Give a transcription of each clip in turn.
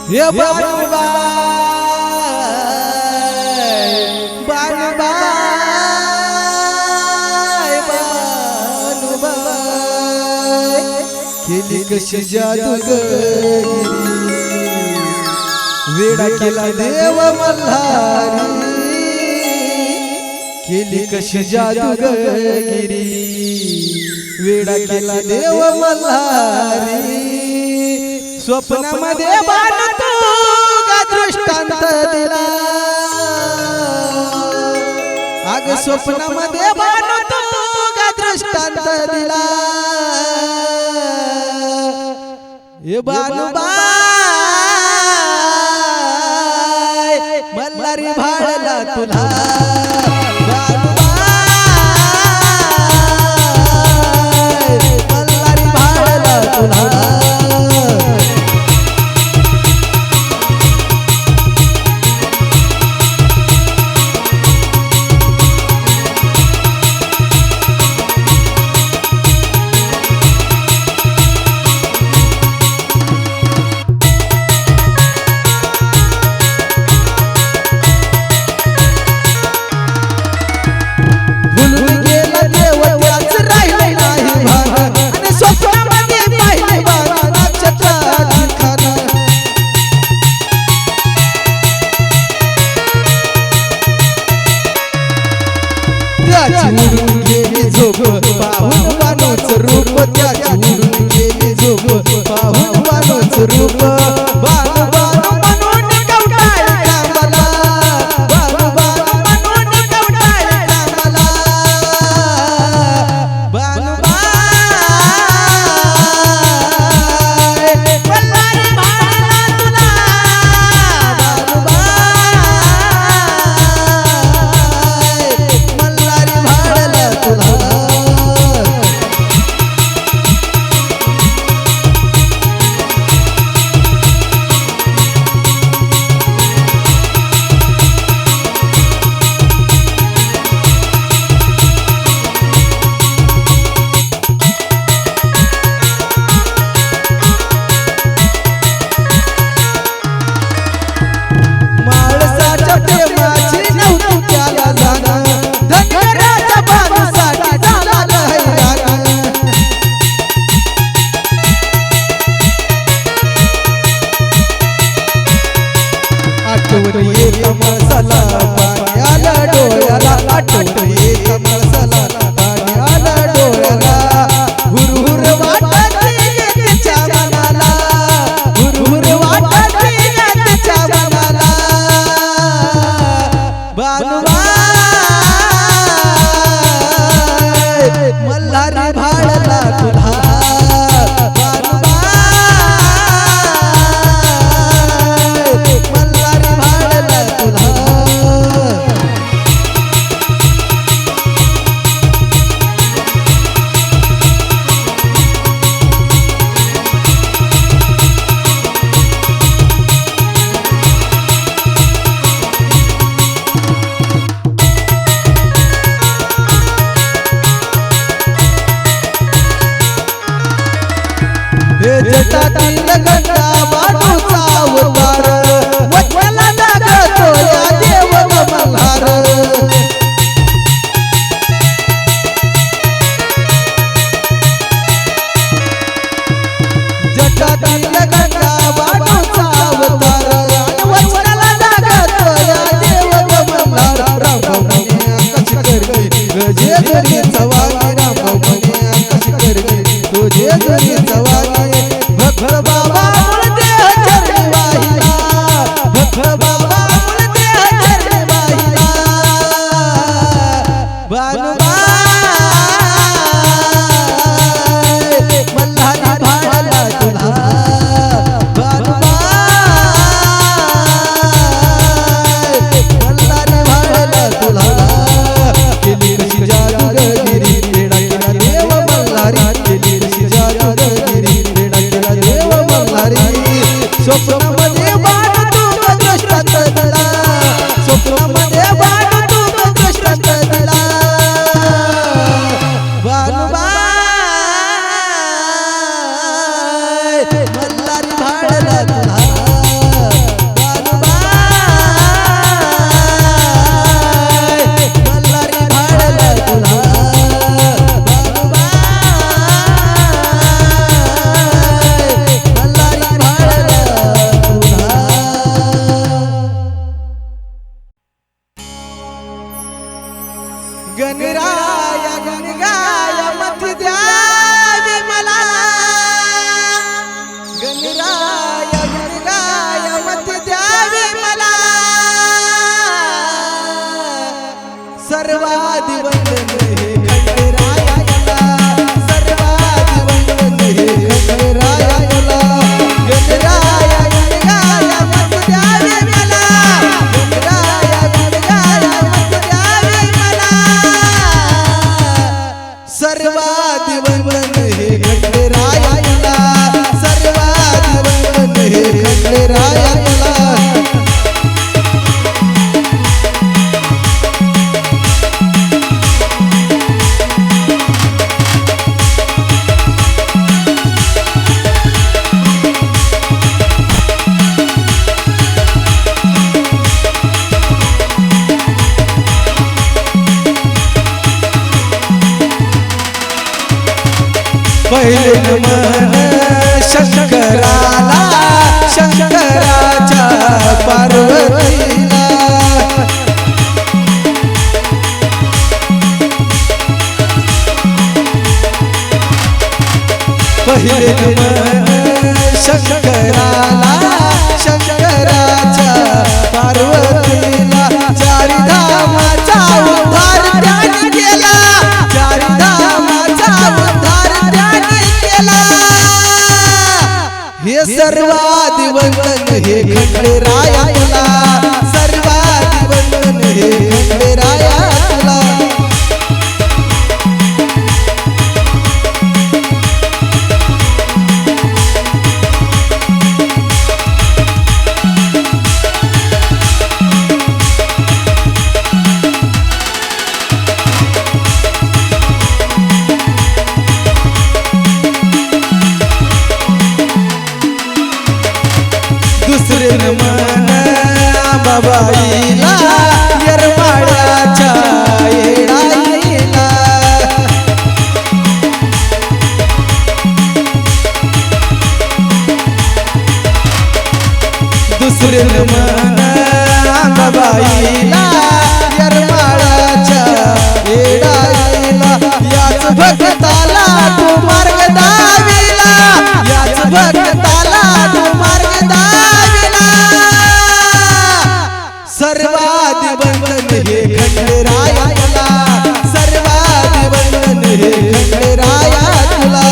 ये केली कशी जादूगिरी वेडा केला देव मल्हारी केली कशी जादूगिरी वेडा केला देव मल्हारी स्वप्नामध्ये बाण तू दृष्टांत दिला अग स्वप्नामध्ये बाण तू दृष्टांत दिला ये बानुबाई मल्हारी भाळला तुला बानुबाई मल्हारी भाळला तुला उडून गेली झोप पाहून वानोच रूप त्याची उडून गेली झोप पाहून वानोच रूप बाणू बाणू म्हणून कवटाळ कामाला बाणू बाणू म्हणून कवटाळ कामाला बाणूबाई मल्हारी भाळला तुला मसाला पाणी आला डोळ्याला आठवत एक मसाला पाणी आला डोळ्याला हुरहुर वाटते तिच्या मनाला हुरहुर वाटते तिच्या मनाला बाणूबाई मल्हारी भाळला तुला जटातील गंगा बाणूचा अवतार वचला लागतो या देव मल्हार जटातील गंगा बाणूचा अवतार वचला लागतो या देव मल्हार रामभाऊ म्हणे कशी करते तुझे घरी जवानी रामभाऊ म्हणे कशी करते तुझे घरी जवानी भक्त बाबा मुळते चरणी वाहिला भक्त बाबा मुळते चरणी वाहिला बाणूबाई मल्हारी भाळला तुला बाणूबाई मल्हारी भाळला तुला केली कशी जादूगिरी वेडा केला देव मल्हारी केली कशी जादूगिरी वेडा केला देव पहिले नमन शंकराला शंकराच्या पार्वतीला पहिले नमन शंकराला शंकराच्या पार्वतीला चारी धामाचा उद्धार त्याने केला चारी धामाचा उद्धार त्याने केला हे सर्वादि वंदन हे खंडेराया तुला सर्वादि वंदन हे खंडेराया तुला दुसरे नमन बाबाईला येरमाळ्याच्या येडाईला दुसरे नमन बाबाईला येरमाळ्याच्या येडाईला याच भक्ताला तू मार्ग दाविला याच भक्ताला तू मार्ग दाविला सर्वादि वंदन हे खंडेराया तुला सर्वादि वंदन हे खंडेराया तुला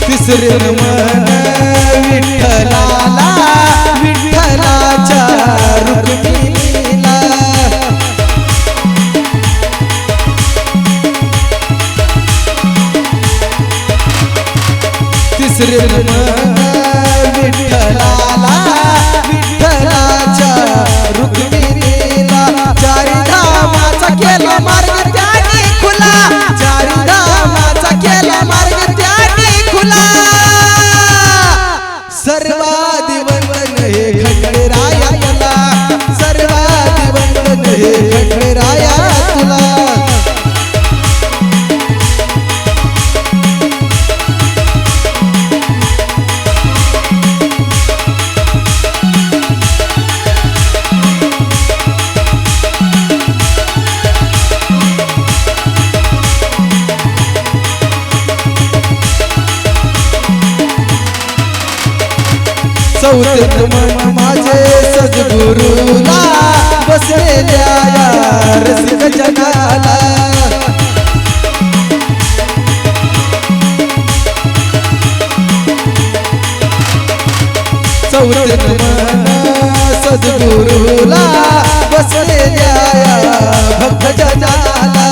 तिसरे नमन विठ्ठलाला विठ्ठलाच्या रुक्मिणीला तिसरे नमन विठ्ठलाला विठ्ठलाच्या रुक्मिणीला चारी धामाचा केला मार्ग त्याने खुला चारी धामाचा केला मार्ग त्याने खुला सर्वादि वंदन हे खंडेराया तुला सर्वादि वंदन हे खंडेराया तुला चौथे नमन माझे सद्गुरूला बसलेल्या या रसिक जनाला चौथे नमन सद्गुरूला बसलेल्या या भक्त जनाला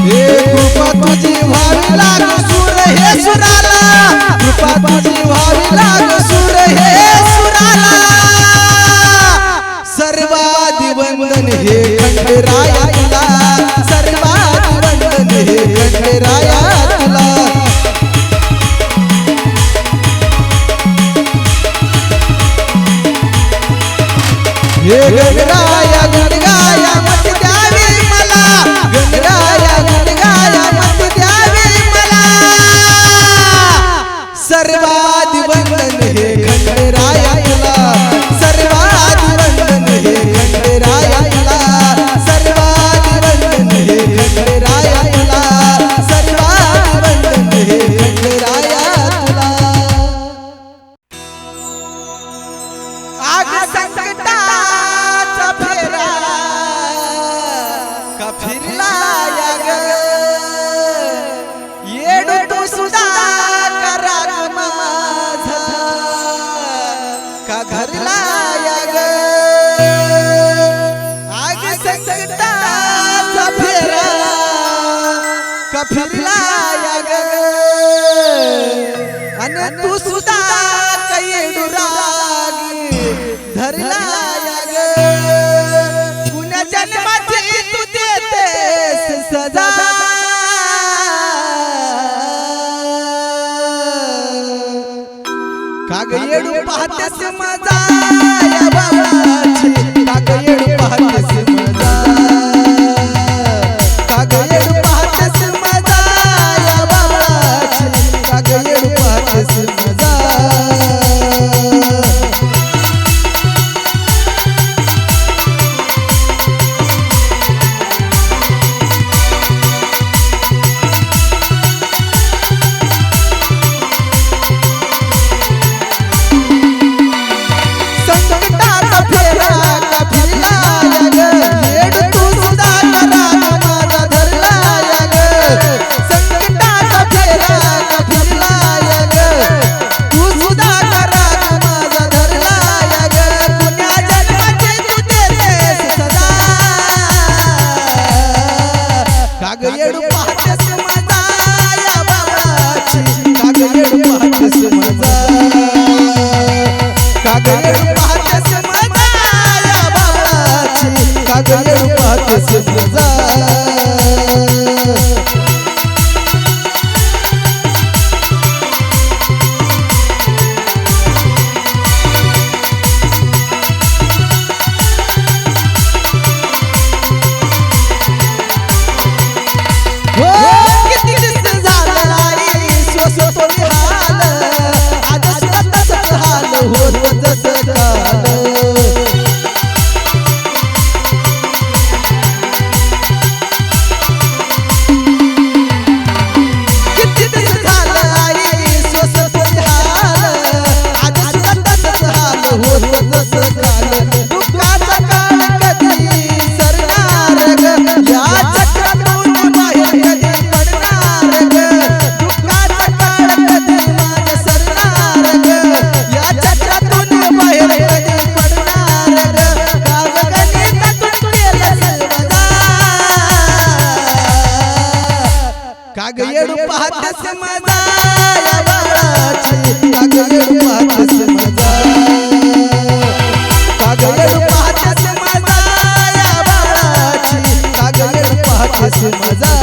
हे कृपा तुझी व्हावी लाग सूर हे सुराला कृपा तुझी व्हावी लाग सूर हे सुराला सर्वादि वंदन हे खंडेराया तुला सर्वादि वंदन हे खंडेराया तुला हे गणराया गणगाया मत द्यावी मला गणराया गणगाया मत द्यावी मला सर्वादि वंदन हे खंडेराया तुला सर्वादि वंदन हे खंडेराया तुला सर्वादि वंदन हे खंडेराया तुला सर्वादि वंदन हे खंडेराया तुला आग संकटाचा फेरा का फिरला या ग येडू तू सुद्धा करा माझा का धरला या ग आग संकटाचा फेरा का फिरला या ग आणि तू सुद्धा कैडू रागी धरला ग कुण्या जन्माची तू देतेस सजा काग येडू पाहतेस मजा या बाबाची काग येडू पाहतेस मजा काग येडू पाहतेस मजा या बाबाची काग येडू पाहतेस मजा काग येडू पाहतेस मजा या बाबाची काग येडू पाहतेस मजा काग येडू पाहतेस मजा या बाबाची काग येडू पाहतेस मजा काग येडू पाहतेस मजा या बाळाची काग येडू पाहतेस मजा काग येडू पाहतेस मजा या बाळाची काग येडू पाहतेस मजा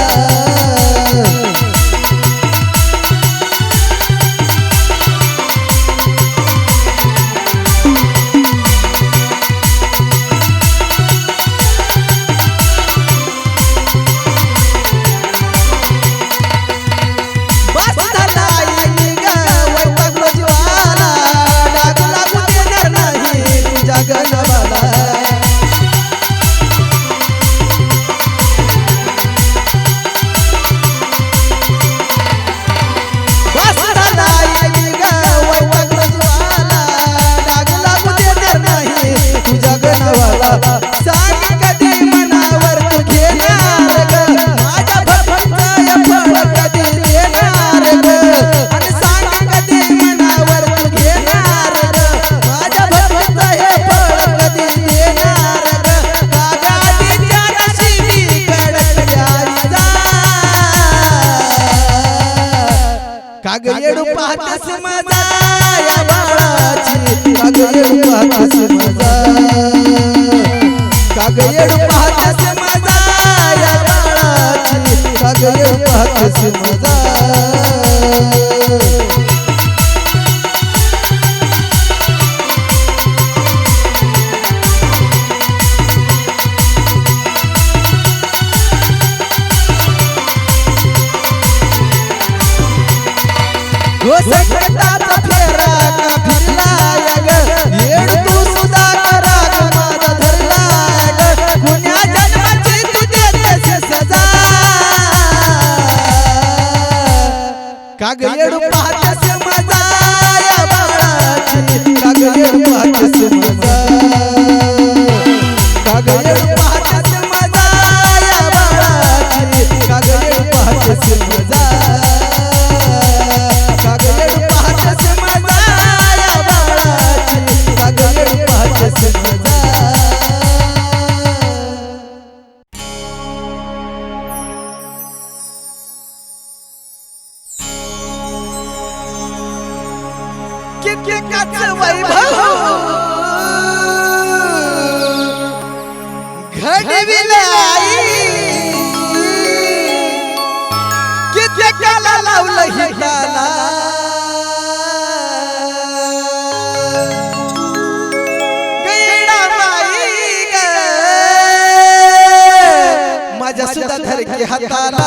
काग येडू पाहतेस मजा या बाळाची काग येडू पाहतेस मजा काग येडू पाहतेस मजा या बाळाची काग येडू पाहतेस मजा संकटाचा फेरा का फिरला ग येड तू सुद्धा करा ग माझा धरला ग कुण्या जन्माची तू देतेस सजा काग येडू पाहतेस मजा या बाळाची काग येडू पाहतेस मजा काग येडू पाहतेस मजा या बाळाची काग येडू पाहतेस मजा काग येडू पाहतेस मजा कित्येकाचं वैभव घडविले आई कित्येकाला लावलं हिताला माझ्या सुद्धा धरकी हाताला